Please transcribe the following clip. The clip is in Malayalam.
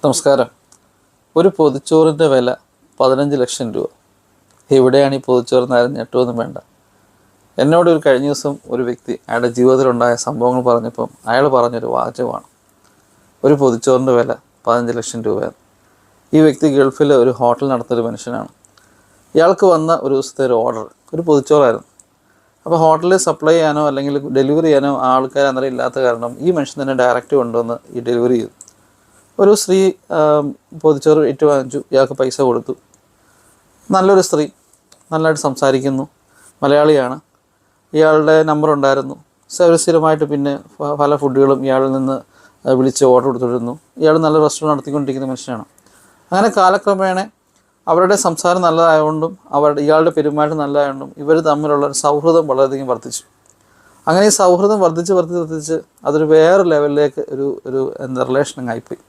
നമസ്കാരം. ഒരു പൊതിച്ചോറിൻ്റെ വില 15 ലക്ഷം രൂപ. എവിടെയാണ് ഈ പൊതിച്ചോറെന്ന് ആരും ഞെട്ടുമൊന്നും വേണ്ട. എന്നോട് കഴിഞ്ഞ ദിവസം ഒരു വ്യക്തി അയാളുടെ ജീവിതത്തിലുണ്ടായ സംഭവങ്ങൾ പറഞ്ഞപ്പം അയാൾ പറഞ്ഞൊരു വാചകമാണ്, ഒരു പൊതിച്ചോറിൻ്റെ വില 15 ലക്ഷം രൂപയാണ്. ഈ വ്യക്തി ഗൾഫിൽ ഒരു ഹോട്ടൽ നടത്തുന്നൊരു മനുഷ്യനാണ്. ഇയാൾക്ക് വന്ന ഒരു ദിവസത്തെ ഒരു ഓർഡർ ഒരു പൊതിച്ചോറായിരുന്നു. അപ്പോൾ ഹോട്ടലിൽ സപ്ലൈ ചെയ്യാനോ അല്ലെങ്കിൽ ഡെലിവറി ചെയ്യാനോ ആൾക്കാർ അന്നേരം ഇല്ലാത്ത കാരണം ഈ മനുഷ്യൻ തന്നെ ഡയറക്റ്റ് കൊണ്ടുവന്ന് ഈ ഡെലിവറി ചെയ്തു. ഒരു സ്ത്രീ പൊതിച്ചോറ് വാങ്ങിച്ചു. ഇയാൾക്ക് പൈസ കൊടുത്തു. നല്ലൊരു സ്ത്രീ, നല്ലതായിട്ട് സംസാരിക്കുന്നു, മലയാളിയാണ്. ഇയാളുടെ നമ്പർ ഉണ്ടായിരുന്നു. സ്ഥിരമായിട്ട് പിന്നെ പല ഫുഡുകളും ഇയാളിൽ നിന്ന് വിളിച്ച് ഓർഡർ കൊടുത്തിരുന്നു. ഇയാൾ നല്ല റെസ്റ്റോറൻറ്റ് നടത്തിക്കൊണ്ടിരിക്കുന്ന മനുഷ്യനാണ്. അങ്ങനെ കാലക്രമേണ അവരുടെ സംസാരം നല്ലതായതുകൊണ്ടും ഇയാളുടെ പെരുമാറ്റം നല്ലതായതുകൊണ്ടും ഇവർ തമ്മിലുള്ള ഒരു സൗഹൃദം വളരെയധികം വർദ്ധിച്ചു. അങ്ങനെ ഈ സൗഹൃദം വർദ്ധിച്ച് അതൊരു വേറെ ലെവലിലേക്ക് ഒരു റിലേഷൻ ആയിപ്പോയി.